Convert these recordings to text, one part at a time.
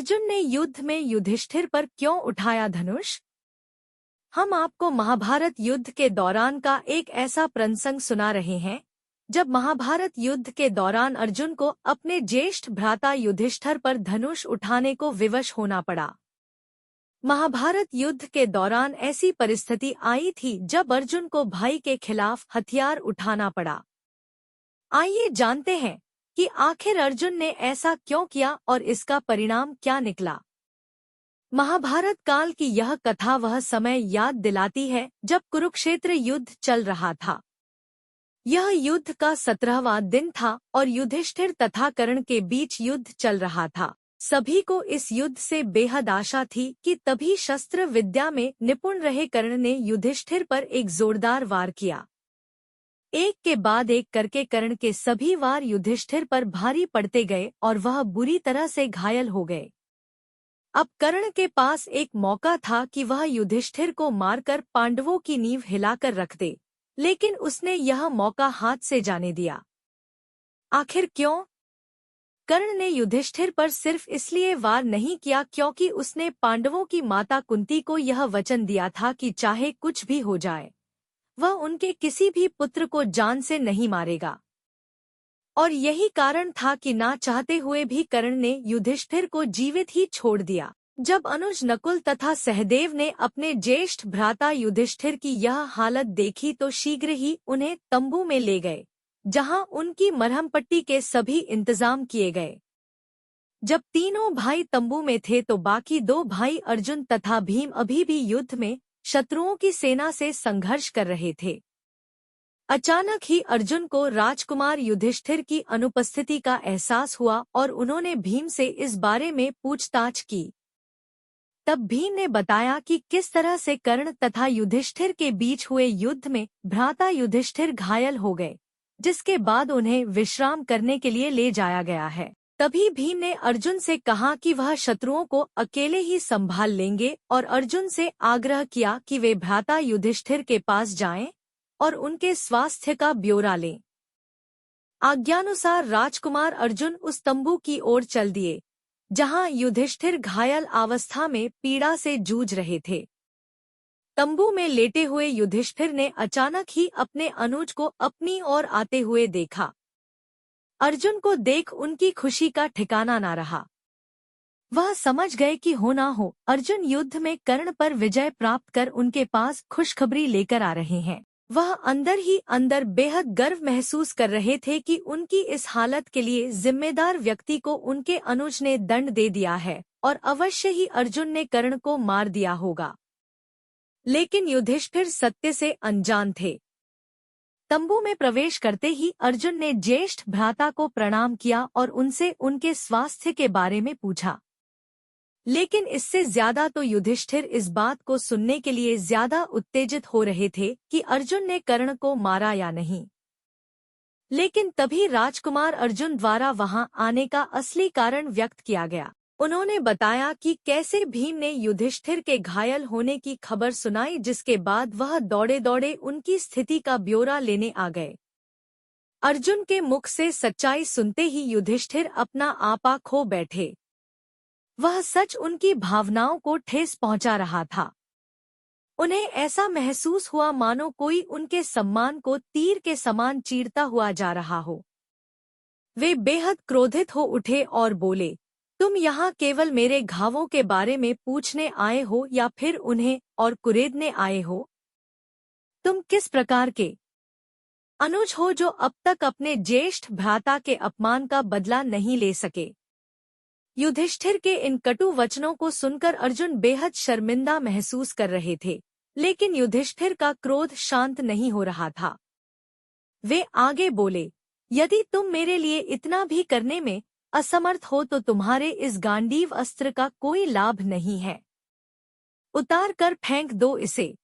अर्जुन ने युद्ध में युधिष्ठिर पर क्यों उठाया धनुष? हम आपको महाभारत युद्ध के दौरान का एक ऐसा प्रसंग सुना रहे हैं जब महाभारत युद्ध के दौरान अर्जुन को अपने ज्येष्ठ भ्राता युधिष्ठिर पर धनुष उठाने को विवश होना पड़ा। महाभारत युद्ध के दौरान ऐसी परिस्थिति आई थी जब अर्जुन को भाई के खिलाफ हथियार उठाना पड़ा। आइए जानते हैं कि आखिर अर्जुन ने ऐसा क्यों किया और इसका परिणाम क्या निकला। महाभारत काल की यह कथा वह समय याद दिलाती है जब कुरुक्षेत्र युद्ध चल रहा था। यह युद्ध का 17वां दिन था और युधिष्ठिर तथा कर्ण के बीच युद्ध चल रहा था। सभी को इस युद्ध से बेहद आशा थी कि तभी शस्त्र विद्या में निपुण रहे कर्ण ने युधिष्ठिर पर एक जोरदार वार किया। एक के बाद एक करके कर्ण के सभी वार युधिष्ठिर पर भारी पड़ते गए और वह बुरी तरह से घायल हो गए। अब कर्ण के पास एक मौका था कि वह युधिष्ठिर को मारकर पांडवों की नींव हिलाकर रख दे, लेकिन उसने यह मौका हाथ से जाने दिया। आखिर क्यों? कर्ण ने युधिष्ठिर पर सिर्फ इसलिए वार नहीं किया क्योंकि उसने पांडवों की माता कुंती को यह वचन दिया था कि चाहे कुछ भी हो जाए वह उनके किसी भी पुत्र को जान से नहीं मारेगा। और यही कारण था कि ना चाहते हुए भी कर्ण ने युधिष्ठिर को जीवित ही छोड़ दिया। जब अनुज नकुल तथा सहदेव ने अपने ज्येष्ठ भ्राता युधिष्ठिर की यह हालत देखी तो शीघ्र ही उन्हें तंबू में ले गए, जहां उनकी मरहम पट्टी के सभी इंतजाम किए गए। जब तीनों भाई तंबू में थे तो बाकी दो भाई अर्जुन तथा भीम अभी भी युद्ध में शत्रुओं की सेना से संघर्ष कर रहे थे। अचानक ही अर्जुन को राजकुमार युधिष्ठिर की अनुपस्थिति का एहसास हुआ और उन्होंने भीम से इस बारे में पूछताछ की। तब भीम ने बताया कि किस तरह से कर्ण तथा युधिष्ठिर के बीच हुए युद्ध में भ्राता युधिष्ठिर घायल हो गए, जिसके बाद उन्हें विश्राम करने के लिए ले जाया गया है। तभी भीम ने अर्जुन से कहा कि वह शत्रुओं को अकेले ही संभाल लेंगे और अर्जुन से आग्रह किया कि वे भ्राता युधिष्ठिर के पास जाएं और उनके स्वास्थ्य का ब्यौरा लें। आज्ञानुसार राजकुमार अर्जुन उस तंबू की ओर चल दिए जहां युधिष्ठिर घायल अवस्था में पीड़ा से जूझ रहे थे। तंबू में लेटे हुए युधिष्ठिर ने अचानक ही अपने अनुज को अपनी ओर आते हुए देखा। अर्जुन को देख उनकी खुशी का ठिकाना न रहा। वह समझ गए कि हो ना हो अर्जुन युद्ध में कर्ण पर विजय प्राप्त कर उनके पास खुशखबरी लेकर आ रहे हैं। वह अंदर ही अंदर बेहद गर्व महसूस कर रहे थे कि उनकी इस हालत के लिए जिम्मेदार व्यक्ति को उनके अनुज ने दंड दे दिया है और अवश्य ही अर्जुन ने कर्ण को मार दिया होगा। लेकिन युधिष्ठिर सत्य से अनजान थे। तंबू में प्रवेश करते ही अर्जुन ने ज्येष्ठ भ्राता को प्रणाम किया और उनसे उनके स्वास्थ्य के बारे में पूछा। लेकिन इससे ज्यादा तो युधिष्ठिर इस बात को सुनने के लिए ज्यादा उत्तेजित हो रहे थे कि अर्जुन ने कर्ण को मारा या नहीं। लेकिन तभी राजकुमार अर्जुन द्वारा वहां आने का असली कारण व्यक्त किया गया। उन्होंने बताया कि कैसे भीम ने युधिष्ठिर के घायल होने की खबर सुनाई, जिसके बाद वह दौड़े दौड़े उनकी स्थिति का ब्यौरा लेने आ गए। अर्जुन के मुख से सच्चाई सुनते ही युधिष्ठिर अपना आपा खो बैठे। वह सच उनकी भावनाओं को ठेस पहुंचा रहा था। उन्हें ऐसा महसूस हुआ मानो कोई उनके सम्मान को तीर के समान चीरता हुआ जा रहा हो। वे बेहद क्रोधित हो उठे और बोले, तुम यहाँ केवल मेरे घावों के बारे में पूछने आए हो या फिर उन्हें और कुरेदने आए हो? तुम किस प्रकार के अनुज हो जो अब तक अपने ज्येष्ठ भ्राता के अपमान का बदला नहीं ले सके? युधिष्ठिर के इन कटु वचनों को सुनकर अर्जुन बेहद शर्मिंदा महसूस कर रहे थे, लेकिन युधिष्ठिर का क्रोध शांत नहीं हो रहा था। वे आगे बोले, यदि तुम मेरे लिए इतना भी करने में असमर्थ हो तो तुम्हारे इस गांडीव अस्त्र का कोई लाभ नहीं है। उतार कर फेंक दो इसे।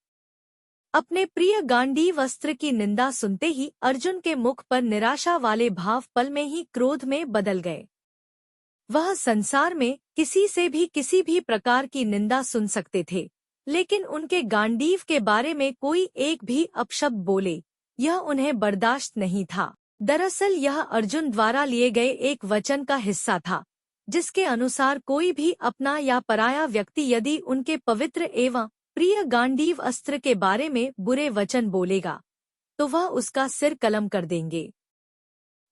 अपने प्रिय गांडीव अस्त्र की निंदा सुनते ही अर्जुन के मुख पर निराशा वाले भाव पल में ही क्रोध में बदल गए। वह संसार में किसी से भी किसी भी प्रकार की निंदा सुन सकते थे, लेकिन उनके गांडीव के बारे में कोई एक भी अपशब्द बोले, यह उन्हें बर्दाश्त नहीं था। दरअसल यह अर्जुन द्वारा लिए गए एक वचन का हिस्सा था, जिसके अनुसार कोई भी अपना या पराया व्यक्ति यदि उनके पवित्र एवं प्रिय गांडीव अस्त्र के बारे में बुरे वचन बोलेगा तो वह उसका सिर कलम कर देंगे।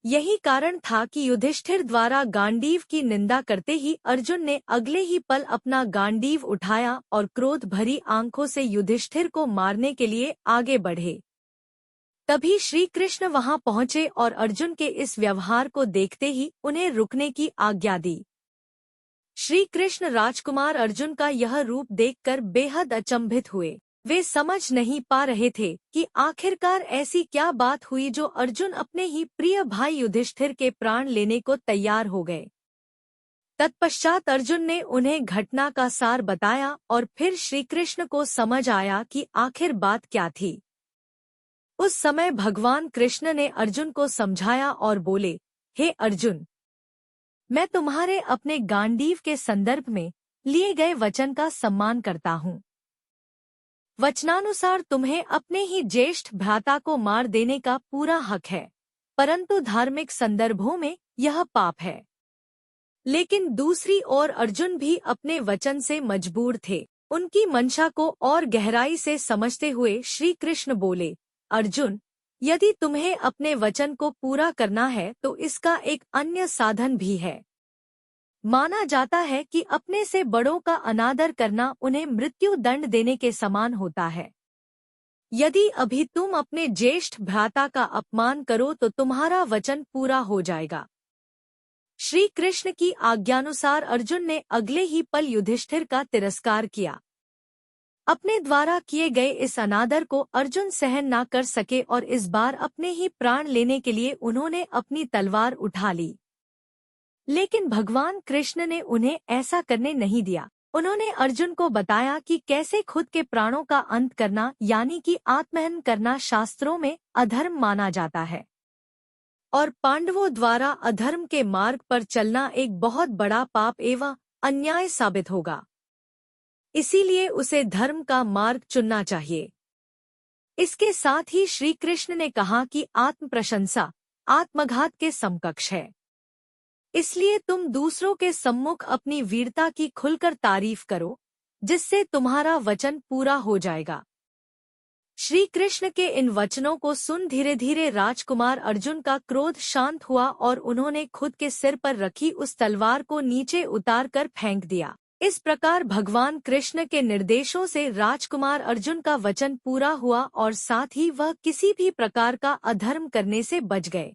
यही कारण था कि युधिष्ठिर द्वारा गांडीव की निंदा करते ही अर्जुन ने अगले ही पल अपना गांडीव उठाया और क्रोध भरी आंखों से युधिष्ठिर को मारने के लिए आगे बढ़े। तभी श्री कृष्ण वहां पहुंचे और अर्जुन के इस व्यवहार को देखते ही उन्हें रुकने की आज्ञा दी। श्री कृष्ण राजकुमार अर्जुन का यह रूप देखकर बेहद अचंभित हुए। वे समझ नहीं पा रहे थे कि आखिरकार ऐसी क्या बात हुई जो अर्जुन अपने ही प्रिय भाई युधिष्ठिर के प्राण लेने को तैयार हो गए। तत्पश्चात अर्जुन ने उन्हें घटना का सार बताया और फिर श्री कृष्ण को समझ आया कि आखिर बात क्या थी। उस समय भगवान कृष्ण ने अर्जुन को समझाया और बोले, हे अर्जुन, मैं तुम्हारे अपने गांडीव के संदर्भ में लिए गए वचन का सम्मान करता हूँ। वचनानुसार तुम्हें अपने ही ज्येष्ठ भ्राता को मार देने का पूरा हक है, परंतु धार्मिक संदर्भों में यह पाप है। लेकिन दूसरी ओर अर्जुन भी अपने वचन से मजबूर थे। उनकी मंशा को और गहराई से समझते हुए श्री कृष्ण बोले, अर्जुन, यदि तुम्हें अपने वचन को पूरा करना है तो इसका एक अन्य साधन भी है। माना जाता है कि अपने से बड़ों का अनादर करना उन्हें मृत्यु दंड देने के समान होता है। यदि अभी तुम अपने ज्येष्ठ भ्राता का अपमान करो तो तुम्हारा वचन पूरा हो जाएगा। श्री कृष्ण की आज्ञानुसार अर्जुन ने अगले ही पल युधिष्ठिर का तिरस्कार किया। अपने द्वारा किए गए इस अनादर को अर्जुन सहन न कर सके और इस बार अपने ही प्राण लेने के लिए उन्होंने अपनी तलवार उठा ली। लेकिन भगवान कृष्ण ने उन्हें ऐसा करने नहीं दिया। उन्होंने अर्जुन को बताया कि कैसे खुद के प्राणों का अंत करना यानी कि आत्महनन करना शास्त्रों में अधर्म माना जाता है और पांडवों द्वारा अधर्म के मार्ग पर चलना एक बहुत बड़ा पाप एवं अन्याय साबित होगा। इसीलिए उसे धर्म का मार्ग चुनना चाहिए। इसके साथ ही श्री कृष्ण ने कहा कि आत्म प्रशंसा आत्मघात के समकक्ष है। इसलिए तुम दूसरों के सम्मुख अपनी वीरता की खुलकर तारीफ करो, जिससे तुम्हारा वचन पूरा हो जाएगा। श्री कृष्ण के इन वचनों को सुन धीरे धीरे राजकुमार अर्जुन का क्रोध शांत हुआ और उन्होंने खुद के सिर पर रखी उस तलवार को नीचे उतारकर फेंक दिया। इस प्रकार भगवान कृष्ण के निर्देशों से राजकुमार अर्जुन का वचन पूरा हुआ और साथ ही वह किसी भी प्रकार का अधर्म करने से बच गए।